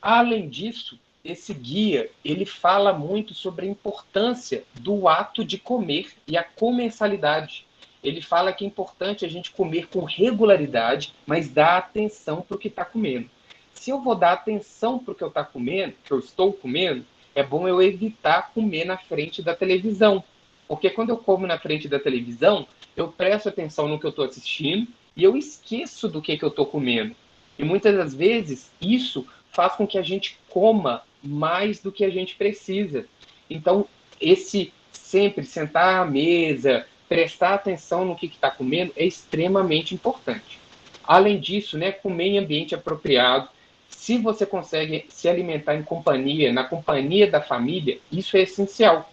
Speaker 1: Além disso, esse guia ele fala muito sobre a importância do ato de comer e a comensalidade. Ele fala que é importante a gente comer com regularidade, mas dar atenção para o que está comendo. Se eu vou dar atenção para o que que eu estou comendo, é bom eu evitar comer na frente da televisão. Porque quando eu como na frente da televisão, eu presto atenção no que eu estou assistindo e eu esqueço do que eu estou comendo. E muitas das vezes isso faz com que a gente coma mais do que a gente precisa. Então, esse sempre sentar à mesa, prestar atenção no que está comendo é extremamente importante. Além disso, né, comer em ambiente apropriado. Se você consegue se alimentar em companhia, na companhia da família, isso é essencial.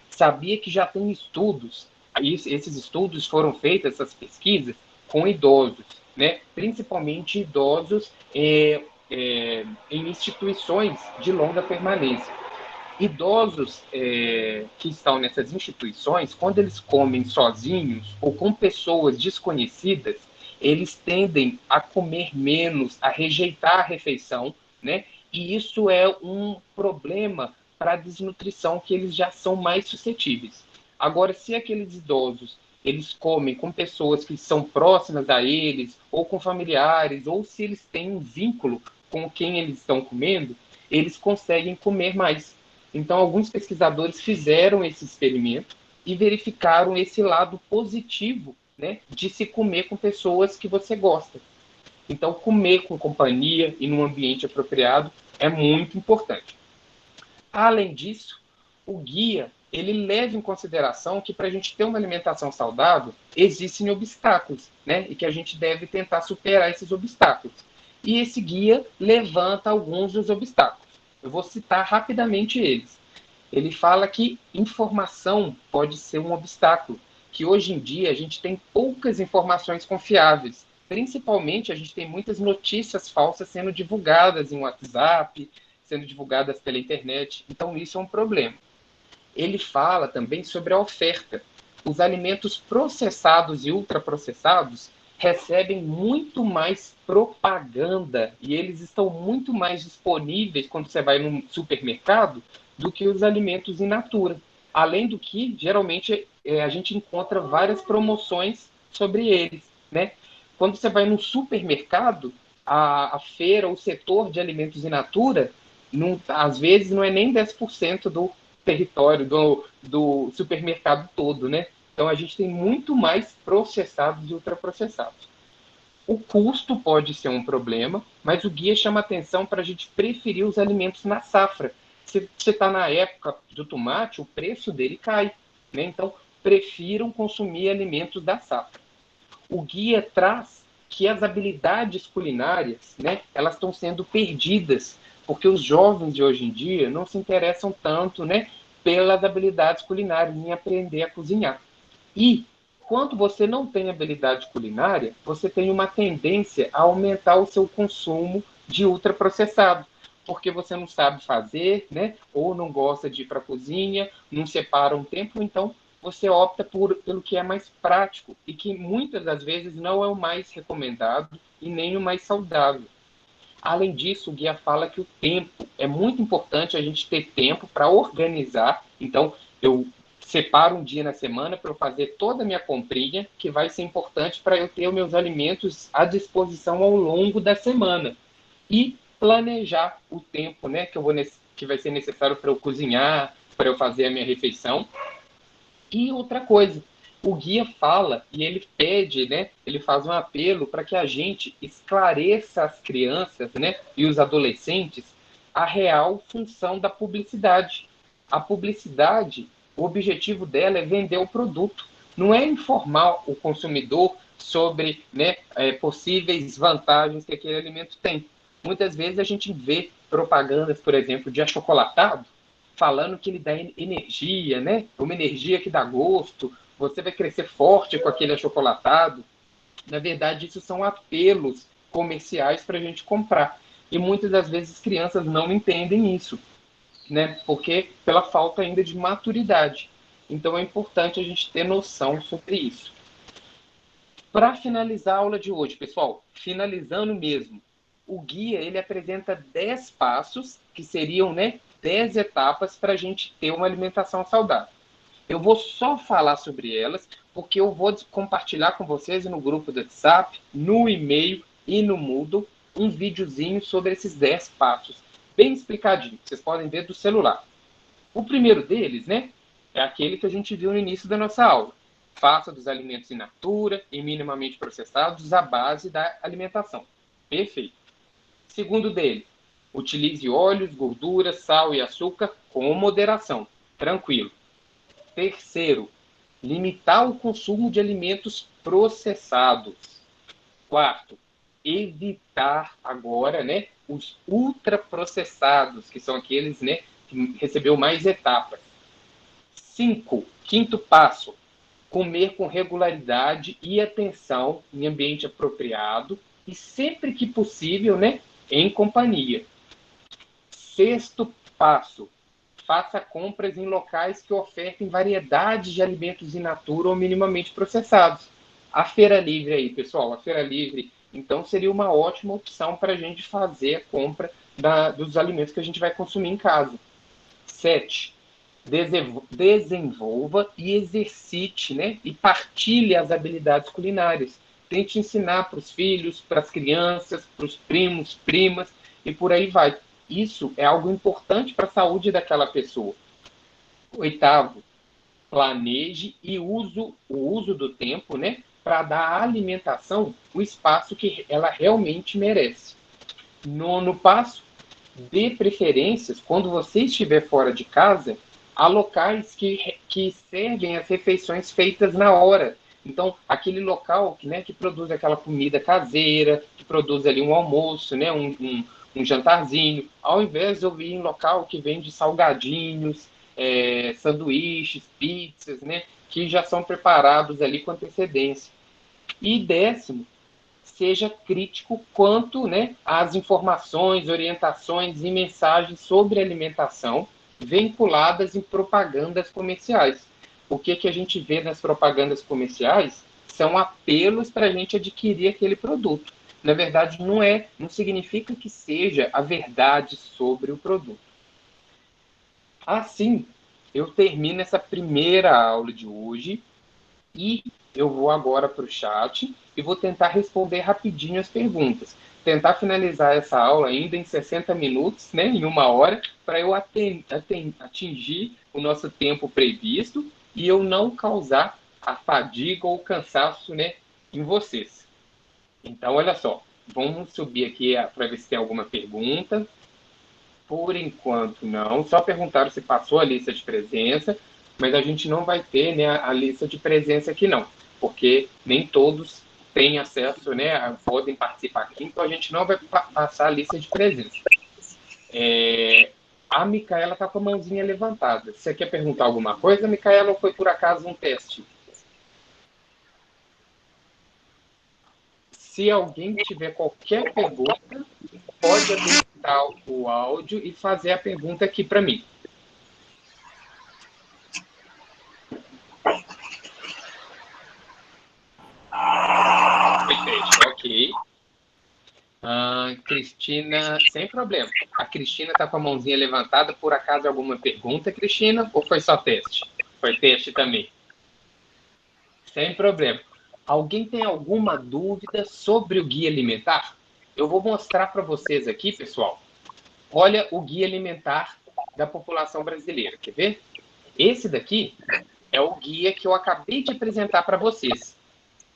Speaker 1: Sabia que já tem estudos, esses estudos foram feitos, essas pesquisas, com idosos, né? Principalmente idosos em instituições de longa permanência. Idosos que estão nessas instituições, quando eles comem sozinhos ou com pessoas desconhecidas, eles tendem a comer menos, a rejeitar a refeição, né? E isso é um problema para a desnutrição, que eles já são mais suscetíveis. Agora, se aqueles idosos eles comem com pessoas que são próximas a eles, ou com familiares, ou se eles têm um vínculo com quem eles estão comendo, eles conseguem comer mais. Então, alguns pesquisadores fizeram esse experimento e verificaram esse lado positivo, né, de se comer com pessoas que você gosta. Então, comer com companhia e num ambiente apropriado é muito importante. Além disso, o guia ele leva em consideração que para a gente ter uma alimentação saudável existem obstáculos, né? E que a gente deve tentar superar esses obstáculos. E esse guia levanta alguns dos obstáculos. Eu vou citar rapidamente eles. Ele fala que informação pode ser um obstáculo, que hoje em dia a gente tem poucas informações confiáveis. Principalmente, a gente tem muitas notícias falsas sendo divulgadas em WhatsApp, sendo divulgadas pela internet. Então, isso é um problema. Ele fala também sobre a oferta. Os alimentos processados e ultraprocessados recebem muito mais propaganda e eles estão muito mais disponíveis quando você vai num supermercado do que os alimentos in natura. Além do que, geralmente, a gente encontra várias promoções sobre eles, né? Quando você vai num supermercado, a feira, o setor de alimentos in natura, não, às vezes não é nem 10% do território do supermercado todo, né? Então a gente tem muito mais processados e ultraprocessados. O custo pode ser um problema, mas o guia chama atenção para a gente preferir os alimentos na safra. Se você está na época do tomate, o preço dele cai, né? Então prefiram consumir alimentos da safra. O guia traz que as habilidades culinárias, né, elas estão sendo perdidas, porque os jovens de hoje em dia não se interessam tanto, né, pelas habilidades culinárias, em aprender a cozinhar. E quando você não tem habilidade culinária, você tem uma tendência a aumentar o seu consumo de ultraprocessado, porque você não sabe fazer, né? Ou não gosta de ir para a cozinha, não separa um tempo, então você opta pelo que é mais prático e que muitas das vezes não é o mais recomendado e nem o mais saudável. Além disso, o guia fala que o tempo é muito importante a gente ter tempo para organizar. Então, eu separo um dia na semana para eu fazer toda a minha comprinha, que vai ser importante para eu ter os meus alimentos à disposição ao longo da semana. E planejar o tempo, né, que vai ser necessário para eu cozinhar, para eu fazer a minha refeição. E outra coisa, o guia fala e ele pede, né? Ele faz um apelo para que a gente esclareça às crianças, né, e os adolescentes a real função da publicidade. A publicidade, o objetivo dela é vender o produto, não é informar o consumidor sobre, né, possíveis vantagens que aquele alimento tem. Muitas vezes a gente vê propagandas, por exemplo, de achocolatado, falando que ele dá energia, né? Uma energia que dá gosto, você vai crescer forte com aquele achocolatado. Na verdade, isso são apelos comerciais para a gente comprar. E muitas das vezes crianças não entendem isso, né? Porque pela falta ainda de maturidade. Então é importante a gente ter noção sobre isso. Para finalizar a aula de hoje, pessoal, finalizando mesmo, o guia ele apresenta 10 passos, que seriam, né, 10 etapas para a gente ter uma alimentação saudável. Eu vou só falar sobre elas, porque eu vou compartilhar com vocês no grupo do WhatsApp, no e-mail e no Moodle, um videozinho sobre esses 10 passos, bem explicadinho, vocês podem ver do celular. O primeiro deles, né, é aquele que a gente viu no início da nossa aula. Faça dos alimentos in natura e minimamente processados a base da alimentação. Perfeito. Segundo dele, utilize óleos, gorduras, sal e açúcar com moderação. Tranquilo. Terceiro, limitar o consumo de alimentos processados. Quarto, evitar agora, né, os ultraprocessados, que são aqueles, né, que recebeu mais etapas. 5. Quinto passo, comer com regularidade e atenção em ambiente apropriado e sempre que possível, né, em companhia. Sexto passo, faça compras em locais que ofertem variedades de alimentos in natura ou minimamente processados. A feira livre aí, pessoal, a feira livre, então seria uma ótima opção para a gente fazer a compra dos alimentos que a gente vai consumir em casa. 7. Desenvolva e exercite, né? E partilhe as habilidades culinárias. Tente ensinar para os filhos, para as crianças, para os primos, primas e por aí vai. Isso é algo importante para a saúde daquela pessoa. Oitavo, planeje e o uso do tempo, né? Para dar à alimentação o espaço que ela realmente merece. Nono passo, dê preferências, quando você estiver fora de casa, a locais que servem as refeições feitas na hora. Então, aquele local né, que produz aquela comida caseira, que produz ali um almoço, né, um jantarzinho, ao invés de eu ir em local que vende salgadinhos, sanduíches, pizzas, né, que já são preparados ali com antecedência. E décimo, seja crítico quanto, né, às informações, orientações e mensagens sobre alimentação vinculadas em propagandas comerciais. O que a gente vê nas propagandas comerciais são apelos para a gente adquirir aquele produto. Na verdade, não significa que seja a verdade sobre o produto. Assim, eu termino essa primeira aula de hoje e eu vou agora para o chat e vou tentar responder rapidinho as perguntas. Tentar finalizar essa aula ainda em 60 minutos, né, em 1 hora, para eu atingir o nosso tempo previsto e eu não causar a fadiga ou o cansaço, né, em vocês. Então, olha só, vamos subir aqui para ver se tem alguma pergunta. Por enquanto, não. Só perguntaram se passou a lista de presença, mas a gente não vai ter, né, a lista de presença aqui, não, porque nem todos têm acesso, né, podem participar aqui, então a gente não vai passar a lista de presença. A Micaela está com a mãozinha levantada. Você quer perguntar alguma coisa, Micaela, ou foi por acaso um teste? Se alguém tiver qualquer pergunta, pode habilitar o áudio e fazer a pergunta aqui para mim. Ok. Cristina, sem problema. A Cristina está com a mãozinha levantada. Por acaso, alguma pergunta, Cristina? Ou foi só teste? Foi teste também. Sem problema. Alguém tem alguma dúvida sobre o guia alimentar? Eu vou mostrar para vocês aqui, pessoal. Olha o guia alimentar da população brasileira. Quer ver? Esse daqui é o guia que eu acabei de apresentar para vocês.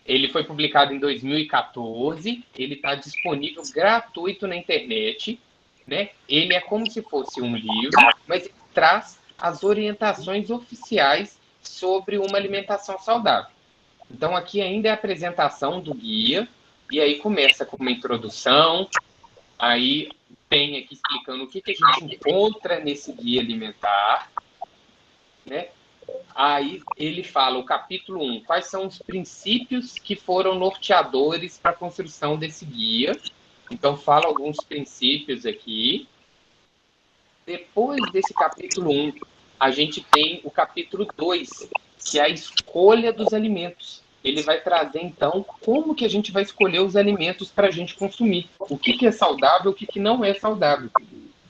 Speaker 1: Ele foi publicado em 2014, ele está disponível gratuito na internet, né? Ele é como se fosse um livro, mas ele traz as orientações oficiais sobre uma alimentação saudável. Então, aqui ainda é a apresentação do guia, e aí começa com uma introdução, aí tem aqui explicando o que a gente encontra nesse guia alimentar, né? Aí ele fala, o capítulo 1, quais são os princípios que foram norteadores para a construção desse guia. Então, fala alguns princípios aqui. Depois desse capítulo 1, a gente tem o capítulo 2, que é a escolha dos alimentos. Ele vai trazer, então, como que a gente vai escolher os alimentos para a gente consumir. O que é saudável, o que não é saudável.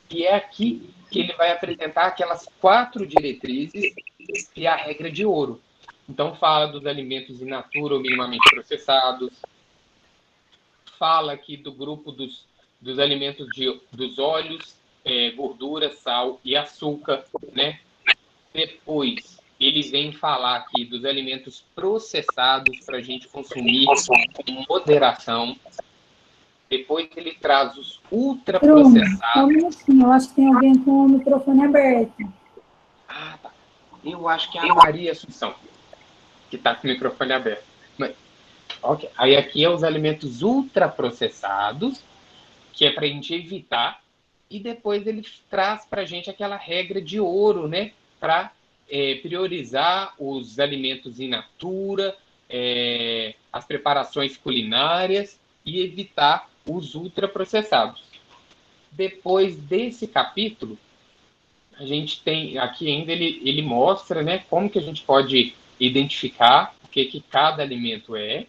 Speaker 1: E é aqui que ele vai apresentar aquelas 4 diretrizes e a regra de ouro. Então, fala dos alimentos in natura ou minimamente processados, fala aqui do grupo dos alimentos dos óleos, gordura, sal e açúcar, né? Depois, ele vem falar aqui dos alimentos processados para a gente consumir com moderação. Depois, ele traz os
Speaker 2: Bruno,
Speaker 1: ultraprocessados.
Speaker 2: só um minutinho, eu acho que tem alguém com o microfone aberto.
Speaker 1: Ah, tá. Eu acho que é a Maria Assunção que está com o microfone aberto. Mas, okay. Aí aqui é os alimentos ultraprocessados, que é para a gente evitar, e depois ele traz para a gente aquela regra de ouro, né? Para priorizar os alimentos in natura, as preparações culinárias e evitar os ultraprocessados. Depois desse capítulo, a gente tem aqui ainda ele mostra, né, como que a gente pode identificar o que cada alimento é.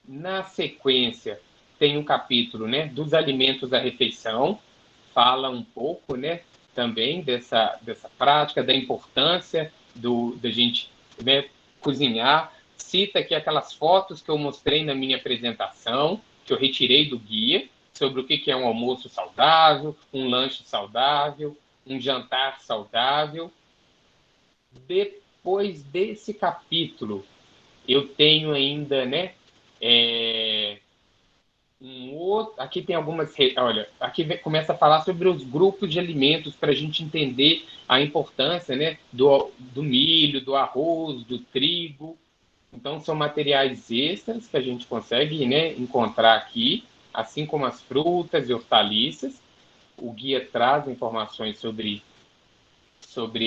Speaker 1: Na sequência, tem um capítulo, né, dos alimentos da refeição, fala um pouco, né, também dessa prática, da importância da gente, né, cozinhar. Cita aqui aquelas fotos que eu mostrei na minha apresentação, que eu retirei do guia, sobre o que é um almoço saudável, um lanche saudável, um jantar saudável. Depois desse capítulo, eu tenho ainda, né, aqui tem algumas. Olha, aqui começa a falar sobre os grupos de alimentos para a gente entender a importância, né, do milho, do arroz, do trigo. Então, são materiais extras que a gente consegue, né, encontrar aqui, assim como as frutas e hortaliças. O guia traz informações sobre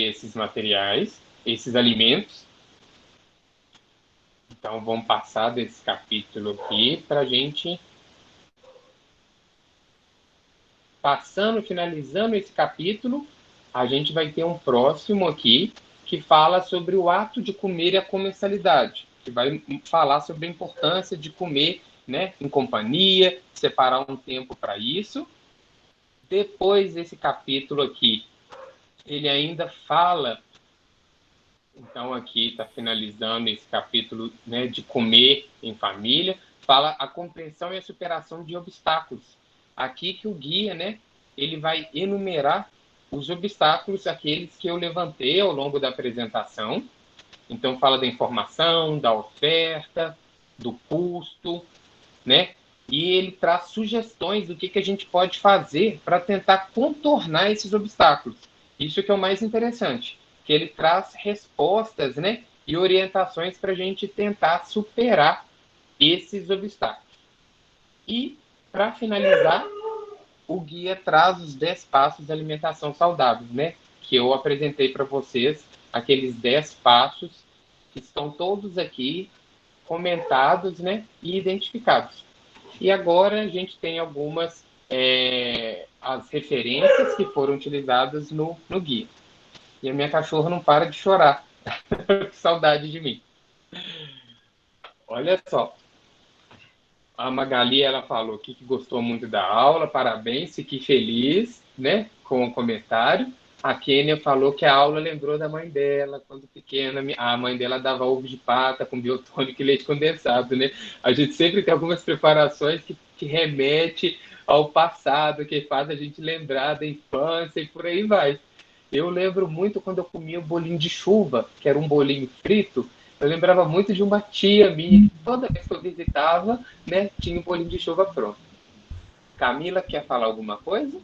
Speaker 1: esses materiais, esses alimentos. Então, vamos passar desse capítulo aqui para a gente, passando, finalizando esse capítulo, a gente vai ter um próximo aqui que fala sobre o ato de comer e a comensalidade, que vai falar sobre a importância de comer, né, em companhia, separar um tempo para isso. Depois desse capítulo aqui, ele ainda fala, então aqui está finalizando esse capítulo, né, de comer em família, fala a compreensão e a superação de obstáculos. Aqui que o guia, né, ele vai enumerar os obstáculos, aqueles que eu levantei ao longo da apresentação. Então fala da informação, da oferta, do custo, né? E ele traz sugestões do que a gente pode fazer para tentar contornar esses obstáculos. Isso que é o mais interessante, que ele traz respostas, né, e orientações para a gente tentar superar esses obstáculos. E, para finalizar, o guia traz os 10 passos de alimentação saudável, né, que eu apresentei para vocês, aqueles 10 passos que estão todos aqui comentados, né, e identificados. E agora a gente tem algumas as referências que foram utilizadas no guia. E a minha cachorra não para de chorar. Que saudade de mim. Olha só. A Magali, ela falou aqui que gostou muito da aula, parabéns, fiquei feliz, né, com o comentário. A Kênia falou que a aula lembrou da mãe dela, quando pequena, a mãe dela dava ovo de pata com biotônico e leite condensado, né? A gente sempre tem algumas preparações que remete ao passado, que faz a gente lembrar da infância e por aí vai. Eu lembro muito quando eu comia um bolinho de chuva, que era um bolinho frito. Eu lembrava muito de uma tia minha, que toda vez que eu visitava, né, tinha um bolinho de chuva pronto. Camila, quer falar alguma coisa?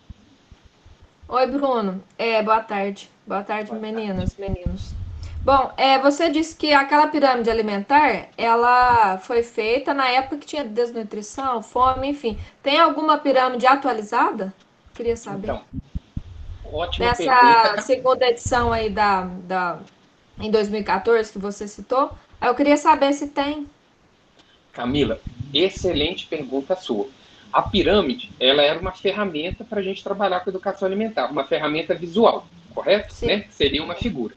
Speaker 3: Oi, Bruno. Boa tarde. Boa tarde,
Speaker 1: Boa tarde.
Speaker 3: meninas, meninos. Bom, você disse que aquela pirâmide alimentar, ela foi feita na época que tinha desnutrição, fome, enfim. Tem alguma pirâmide atualizada? Queria saber.
Speaker 1: Então, ótima
Speaker 3: Nessa
Speaker 1: pergunta.
Speaker 3: segunda edição aí em 2014 que você citou, aí eu queria saber se tem.
Speaker 1: Camila, excelente pergunta sua. A pirâmide, ela era uma ferramenta para a gente trabalhar com educação alimentar, uma ferramenta visual, correto?
Speaker 3: Sim.
Speaker 1: Né? Seria uma figura.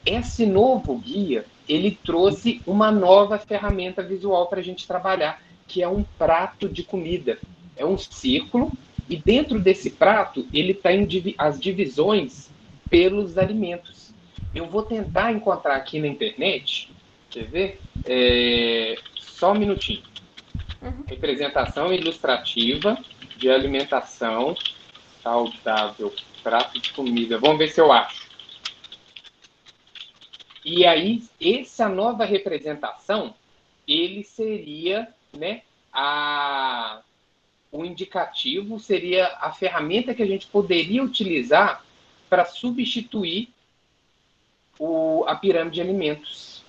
Speaker 1: Esse novo guia, ele trouxe uma nova ferramenta visual para a gente trabalhar, que é um prato de comida. É um círculo, e dentro desse prato, ele tem as divisões pelos alimentos. Eu vou tentar encontrar aqui na internet, quer ver? Só um minutinho. Representação ilustrativa de alimentação saudável, prato de comida. Vamos ver se eu acho. E aí, essa nova representação, ele seria, né, o indicativo, seria a ferramenta que a gente poderia utilizar para substituir a pirâmide de alimentos.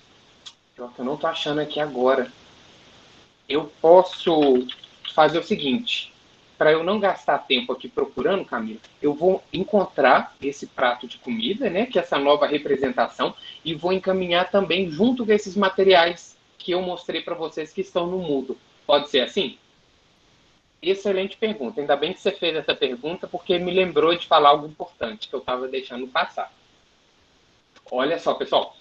Speaker 1: Eu não estou achando aqui agora. Eu posso fazer o seguinte, para eu não gastar tempo aqui procurando, Camila, eu vou encontrar esse prato de comida, né, que é essa nova representação, e vou encaminhar também junto com esses materiais que eu mostrei para vocês que estão no Moodle. Pode ser assim? Excelente pergunta. Ainda bem que você fez essa pergunta, porque me lembrou de falar algo importante que eu estava deixando passar. Olha só, pessoal.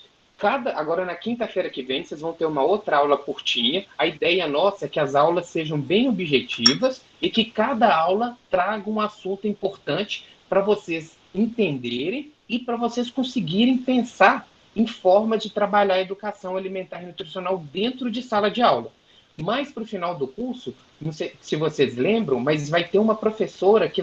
Speaker 1: Agora, na quinta-feira que vem, vocês vão ter uma outra aula curtinha. A ideia nossa é que as aulas sejam bem objetivas e que cada aula traga um assunto importante para vocês entenderem e para vocês conseguirem pensar em forma de trabalhar a educação alimentar e nutricional dentro de sala de aula. Mais para o final do curso, não sei se vocês lembram, mas vai ter uma professora que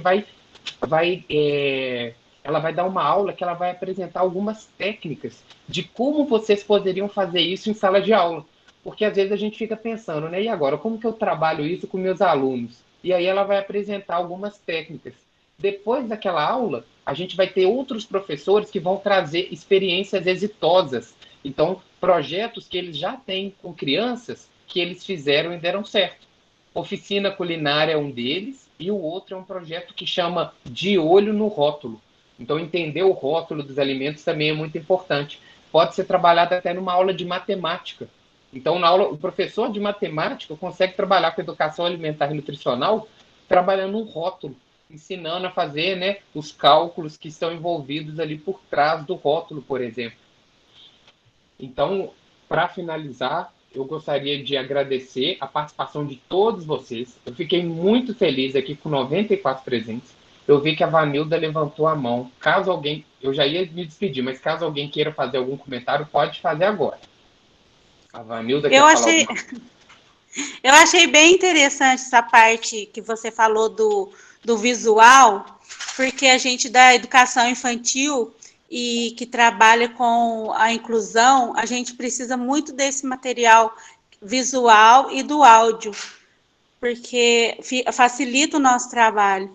Speaker 1: ela vai dar uma aula que ela vai apresentar algumas técnicas de como vocês poderiam fazer isso em sala de aula. Porque às vezes a gente fica pensando, né? E agora, como que eu trabalho isso com meus alunos? E aí ela vai apresentar algumas técnicas. Depois daquela aula, a gente vai ter outros professores que vão trazer experiências exitosas. Então, projetos que eles já têm com crianças, que eles fizeram e deram certo. Oficina culinária é um deles, e o outro é um projeto que chama De Olho no Rótulo. Então, entender o rótulo dos alimentos também é muito importante. Pode ser trabalhado até numa aula de matemática. Então, na aula, o professor de matemática consegue trabalhar com educação alimentar e nutricional trabalhando um rótulo, ensinando a fazer, né, os cálculos que estão envolvidos ali por trás do rótulo, por exemplo. Então, para finalizar, eu gostaria de agradecer a participação de todos vocês. Eu fiquei muito feliz aqui com 94 presentes. Eu vi que a Vanilda levantou a mão. Caso alguém, eu já ia me despedir, mas caso alguém queira fazer algum comentário, pode fazer agora. A Vanilda
Speaker 4: Eu
Speaker 1: quer falar
Speaker 4: achei,
Speaker 1: alguma coisa?
Speaker 4: eu achei bem interessante essa parte que você falou do visual, porque a gente da educação infantil e que trabalha com a inclusão, a gente precisa muito desse material visual e do áudio, porque facilita o nosso trabalho.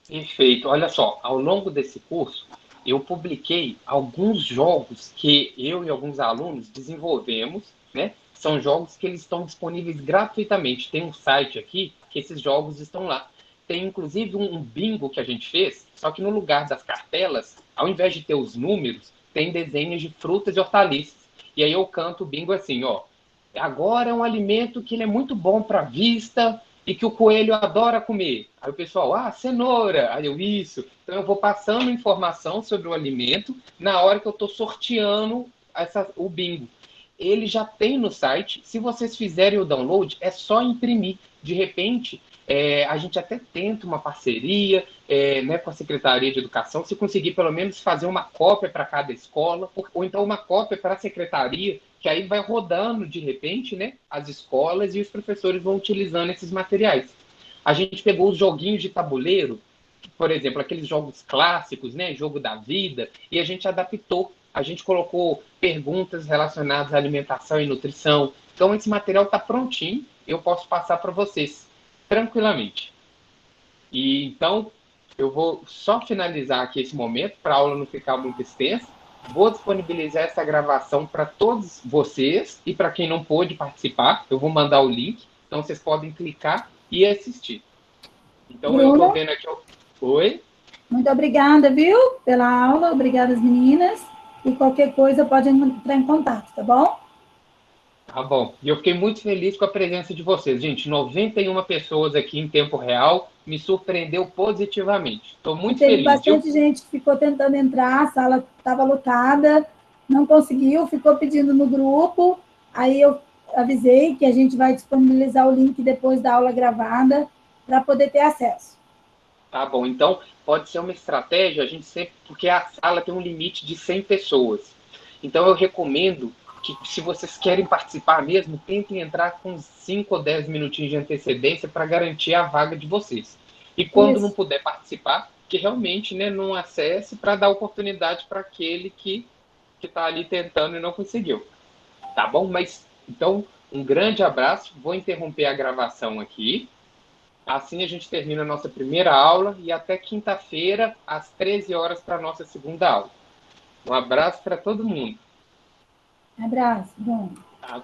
Speaker 1: Perfeito. Olha só, ao longo desse curso, eu publiquei alguns jogos que eu e alguns alunos desenvolvemos, né? São jogos que eles estão disponíveis gratuitamente. Tem um site aqui que esses jogos estão lá. Tem inclusive um bingo que a gente fez, só que no lugar das cartelas, ao invés de ter os números, tem desenhos de frutas e hortaliças. E aí eu canto o bingo assim, ó. Agora é um alimento que ele é muito bom para a vista, e que o coelho adora comer. Aí o pessoal, cenoura. Aí eu, isso. Então eu vou passando informação sobre o alimento na hora que eu estou sorteando o bingo. Ele já tem no site. Se vocês fizerem o download, é só imprimir. De repente, a gente até tenta uma parceria né, com a Secretaria de Educação, se conseguir pelo menos fazer uma cópia para cada escola, ou então uma cópia para a Secretaria, que aí vai rodando de repente, né, as escolas e os professores vão utilizando esses materiais. A gente pegou os joguinhos de tabuleiro, por exemplo, aqueles jogos clássicos, né, jogo da vida, e a gente adaptou. A gente colocou perguntas relacionadas à alimentação e nutrição. Então esse material está prontinho, eu posso passar para vocês tranquilamente. E então eu vou só finalizar aqui esse momento para a aula não ficar muito extensa. Vou disponibilizar essa gravação para todos vocês e para quem não pôde participar, eu vou mandar o link, então vocês podem clicar e assistir. Então
Speaker 2: Bruna,
Speaker 1: eu estou vendo aqui. Oi?
Speaker 2: muito obrigada, viu, pela aula. Obrigada, as meninas. E qualquer coisa pode entrar em contato, tá bom?
Speaker 1: Tá bom. E eu fiquei muito feliz com a presença de vocês. Gente, 91 pessoas aqui em tempo real me surpreendeu positivamente. Estou
Speaker 2: E
Speaker 1: muito
Speaker 2: teve
Speaker 1: feliz, viu?
Speaker 2: bastante gente que ficou tentando entrar, a sala estava lotada, não conseguiu, ficou pedindo no grupo. Aí eu avisei que a gente vai disponibilizar o link depois da aula gravada para poder ter acesso.
Speaker 1: Tá bom. Então, pode ser uma estratégia, a gente sempre, porque a sala tem um limite de 100 pessoas. Então, eu recomendo que, se vocês querem participar mesmo, tentem entrar com 5 ou 10 minutinhos de antecedência para garantir a vaga de vocês. E quando não puder participar, que realmente, né, não acesse para dar oportunidade para aquele que está ali tentando e não conseguiu. Tá bom? Mas, então, um grande abraço. Vou interromper a gravação aqui. Assim a gente termina a nossa primeira aula e até quinta-feira, às 13 horas, para a nossa segunda aula. Um abraço para todo mundo.
Speaker 2: Abraço, bom.